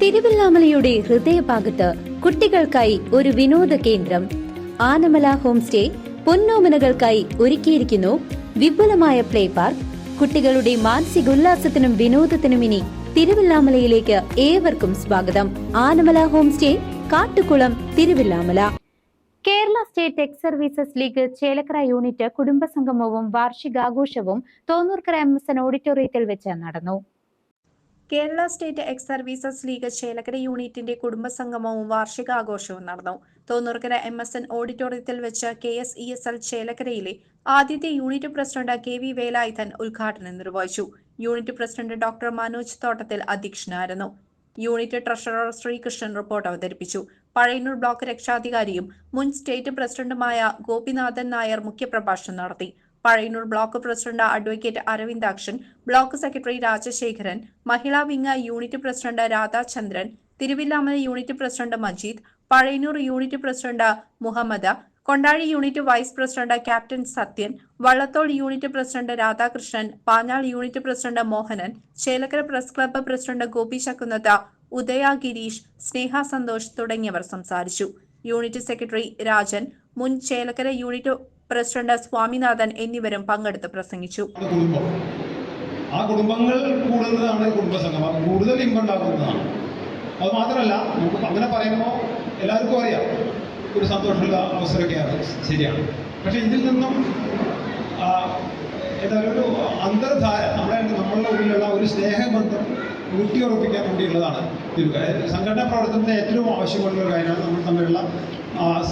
തിരുവല്ലാമലയുടെ ഹൃദയഭാഗത്ത് കുട്ടികൾക്കായി ഒരു വിനോദ കേന്ദ്രം ആനമല ഹോം സ്റ്റേ പൊന്നോമനകൾക്കായി ഒരുക്കിയിരിക്കുന്നു വിപുലമായ പ്ലേ പാർക്ക്. കുട്ടികളുടെ മാനസികോല്ലാസത്തിനും വിനോദത്തിനും ഇനി തിരുവല്ലാമലയിലേക്ക് ഏവർക്കും സ്വാഗതം. Anamala home stay, Kattukulam, Thiruvilwamala. Kerala state ex services league Chelakkara unit കുടുംബസംഗമവും വാർഷികാഘോഷവും തോന്നൂർക്കര MSN ഓഡിറ്റോറിയത്തിൽ വെച്ച് നടന്നു. Kerala state ex services league Chelakkara യൂണിറ്റിന്റെ കുടുംബസംഗമവും വാർഷികാഘോഷവും നടന്നു. തോന്നൂർക്കര MSN ഓഡിറ്റോറിയത്തിൽ വെച്ച് KSESL ചേലക്കരയിലെ ആദ്യത്തെ യൂണിറ്റ് പ്രസിഡന്റ് KV വേലായുധൻ ഉദ്ഘാടനം നിർവഹിച്ചു. യൂണിറ്റ് പ്രസിഡന്റ് ഡോക്ടർ മനോജ് തോട്ടത്തിൽ അധ്യക്ഷനായിരുന്നു. യൂണിറ്റ് ട്രഷറർ ശ്രീകൃഷ്ണൻ റിപ്പോർട്ട് അവതരിപ്പിച്ചു. പഴയന്നൂർ ബ്ലോക്ക് രക്ഷാധികാരിയും മുൻ സ്റ്റേറ്റ് പ്രസിഡന്റുമായ ഗോപിനാഥൻ നായർ മുഖ്യപ്രഭാഷണം നടത്തി. Pazhayannur block president advocate Aravindakshan, block secretary Rajasekharan, Mahila wing unit president Radhachandran, Thiruvilwamala unit president Majeed, Pazhayannur unit president Muhammad, Kondazhy unit vice president captain Sathyan, Vallathol unit president Radhakrishnan, Panjal unit president Mohanan, Chelakkara press club president Gopi Sakkunnath, Udaya Gireesh, Sneha Santhosh തുടങ്ങിയവർ സംസാരിച്ചു. Unit secretary Rajan, മുൻ ചേലക്കര യൂണിറ്റ് പ്രസിഡന്റ് സ്വാമിനാഥൻ എന്നിവരും പങ്കെടുത്ത് പ്രസംഗിച്ചു. ആ കുടുംബങ്ങൾ കൂടുന്നതാണ് കുടുംബസംഗമം, കൂടുതൽ ഇമ്പുണ്ടാകുന്നതാണ്. അത് മാത്രമല്ല, നമുക്ക് അങ്ങനെ പറയുമ്പോൾ എല്ലാവർക്കും അറിയാം ഒരു സന്തോഷമുള്ള അവസരമൊക്കെയാണ്, ശരിയാണ്. പക്ഷെ ഇതിൽ നിന്നും എന്തായാലും ഒരു അന്തർധാര നമ്മളുടെ ഉള്ളിലുള്ള ഒരു സ്നേഹബന്ധം ഊട്ടിയുറപ്പിക്കാൻ വേണ്ടിയുള്ളതാണ് സംഘടനാ പ്രവർത്തനത്തിന് ഏറ്റവും ആവശ്യമുള്ള ഒരു കാര്യമാണ് നമ്മൾ തമ്മിലുള്ള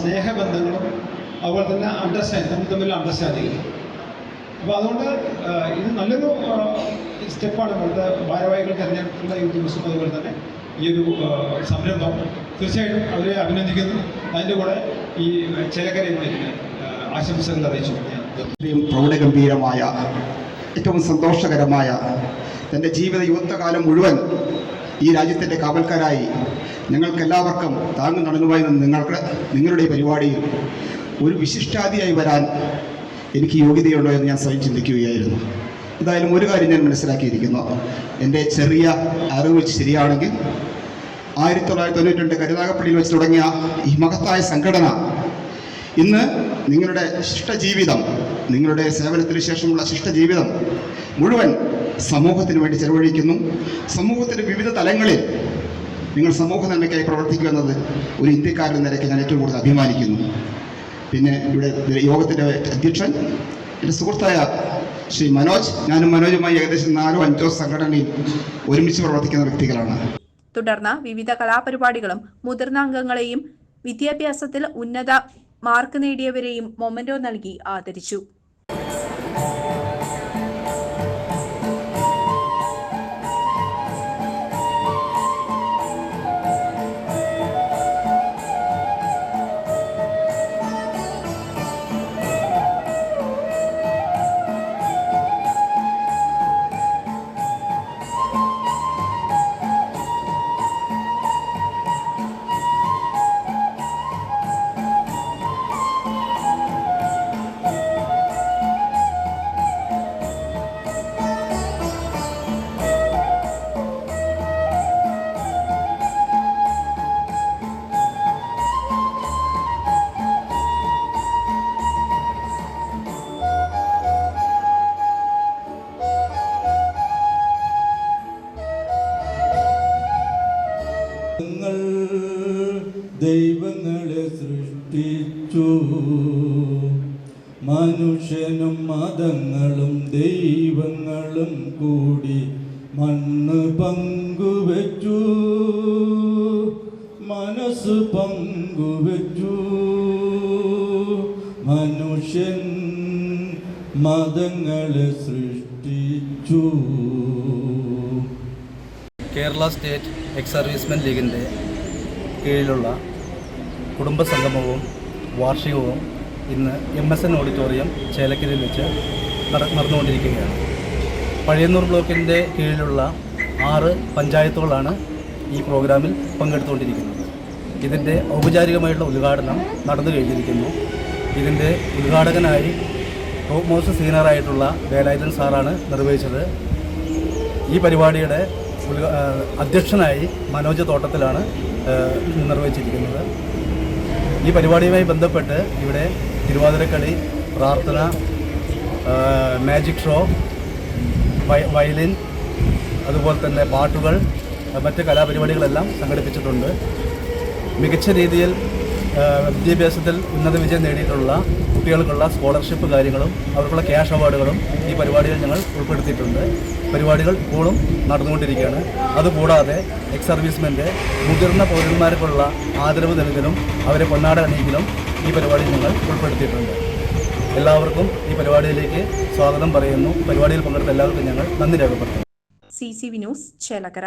സ്നേഹബന്ധങ്ങളും അതുപോലെ തന്നെ നമ്മൾ തമ്മിലുള്ള അണ്ടർസ്റ്റാൻഡിങ്. അപ്പോൾ അതുകൊണ്ട് ഇത് നല്ലൊരു സ്റ്റെപ്പാണ്. ഇവിടുത്തെ ഭാരവാഹികൾ തിരഞ്ഞെടുപ്പുള്ള യൂത്ത് ദിവസം അതുപോലെ തന്നെ ഈ ഒരു സംരംഭം തീർച്ചയായിട്ടും അവരെ അഭിനന്ദിക്കുന്നു. അതിൻ്റെ കൂടെ ഈ ചേലക്കര യൂണിറ്റിന് ആശംസകൾ അറിയിച്ചു. പ്രൗഢഗംഭീരമായ ഏറ്റവും സന്തോഷകരമായ തൻ്റെ ജീവിത യുവത്വകാലം മുഴുവൻ ഈ രാജ്യത്തിൻ്റെ കാവൽക്കാരായി ഞങ്ങൾക്കെല്ലാവർക്കും താങ്ങു നടന്നുപോയി നിങ്ങളുടെ പരിപാടിയിൽ ഒരു വിശിഷ്ടാതിയായി വരാൻ എനിക്ക് യോഗ്യതയുണ്ടോ എന്ന് ഞാൻ സ്വയം ചിന്തിക്കുകയായിരുന്നു. എന്തായാലും ഒരു കാര്യം ഞാൻ മനസ്സിലാക്കിയിരിക്കുന്നു. എൻ്റെ ചെറിയ അറിവ് വെച്ച് ശരിയാണെങ്കിൽ 1992 കരുനാഗപ്പള്ളിയിൽ വെച്ച് തുടങ്ങിയ ഈ മഹത്തായ സംഘടന ഇന്ന് നിങ്ങളുടെ ശിഷ്ടജീവിതം, നിങ്ങളുടെ സേവനത്തിന് ശേഷമുള്ള ശിഷ്ടജീവിതം മുഴുവൻ സമൂഹത്തിന് വേണ്ടി ചെലവഴിക്കുന്നു. സമൂഹത്തിൻ്റെ വിവിധ തലങ്ങളിൽ നിങ്ങൾ സമൂഹ നന്മയ്ക്കായി പ്രവർത്തിക്കുക എന്നത് ഒരു ഇന്ത്യക്കാരൻ നിലയ്ക്ക് ഞാൻ ഏറ്റവും കൂടുതൽ അഭിമാനിക്കുന്നു. പിന്നെ ഇവിടെ യോഗത്തിൻ്റെ അധ്യക്ഷൻ എൻ്റെ സുഹൃത്തായ ശ്രീ മനോജ്, ഞാനും മനോജുമായി ഏകദേശം 4-5 സംഘടനയിൽ ഒരുമിച്ച് പ്രവർത്തിക്കുന്ന വ്യക്തികളാണ്. തുടർന്ന് വിവിധ കലാപരിപാടികളും മുതിർന്ന അംഗങ്ങളെയും വിദ്യാഭ്യാസത്തിൽ ഉന്നത മാർക്ക് നേടിയവരെയും മൊമെന്റോ നൽകി ആദരിച്ചു. ദൈവങ്ങളെ സൃഷ്ടിച്ചു, മനുഷ്യനും മതങ്ങളും ദൈവങ്ങളും കൂടി മണ്ണ് പങ്കുവെച്ചു, മനസ്സ് പങ്കുവെച്ചു. മനുഷ്യൻ മതങ്ങളെ സൃഷ്ടിച്ചു. കേരള സ്റ്റേറ്റ് എക്സ് സർവീസ്മെൻ ലീഗിൻ്റെ കീഴിലുള്ള കുടുംബസംഗമവും വാർഷികവും ഇന്ന് MSN ഓഡിറ്റോറിയം ചേലക്കരയിൽ വെച്ച് നടന്നുകൊണ്ടിരിക്കുകയാണ്. പഴയന്നൂർ ബ്ലോക്കിൻ്റെ കീഴിലുള്ള 6 പഞ്ചായത്തുകളാണ് ഈ പ്രോഗ്രാമിൽ പങ്കെടുത്തുകൊണ്ടിരിക്കുന്നത്. ഇതിൻ്റെ ഔപചാരികമായിട്ടുള്ള ഉദ്ഘാടനം നടന്നു കഴിഞ്ഞിരിക്കുന്നു. ഇതിൻ്റെ ഉദ്ഘാടകനായി ടോപ്പ് മോസ്റ്റ് സീനിയറായിട്ടുള്ള വേലായുധൻ സാറാണ് നിർവഹിച്ചത്. ഈ പരിപാടിയുടെ അധ്യക്ഷനായി മനോജ് തോട്ടത്തിലാണ് നിർവഹിച്ചിരിക്കുന്നത്. ഈ പരിപാടിയുമായി ബന്ധപ്പെട്ട് ഇവിടെ തിരുവാതിരക്കളി, പ്രാർത്ഥന, മാജിക് ഷോ, വയലിൻ, അതുപോലെ തന്നെ പാട്ടുകൾ, മറ്റ് കലാപരിപാടികളെല്ലാം സംഘടിപ്പിച്ചിട്ടുണ്ട്. മികച്ച രീതിയിൽ വിദ്യാഭ്യാസത്തിൽ ഉന്നത വിജയം നേടിയിട്ടുള്ള കുട്ടികൾക്കുള്ള സ്കോളർഷിപ്പ് കാര്യങ്ങളും അവർക്കുള്ള ക്യാഷ് അവാർഡുകളും ഈ പരിപാടിയിൽ ഞങ്ങൾ ഉൾപ്പെടുത്തിയിട്ടുണ്ട്. പരിപാടികൾ ഇപ്പോഴും നടന്നുകൊണ്ടിരിക്കുകയാണ്. അതുകൂടാതെ എക്സ് സർവീസ്മെൻ്റെ മുതിർന്ന പൗരന്മാർക്കുള്ള ആദരവ് നൽകലും അവരെ പൊന്നാട അണിയിക്കലും ഈ പരിപാടിയിൽ ഞങ്ങൾ ഉൾപ്പെടുത്തിയിട്ടുണ്ട്. എല്ലാവർക്കും ഈ പരിപാടിയിലേക്ക് സ്വാഗതം പറയുന്നു. പരിപാടിയിൽ പങ്കെടുത്ത എല്ലാവർക്കും ഞങ്ങൾ നന്ദി രേഖപ്പെടുത്തുന്നു. CCV news Chelakkara.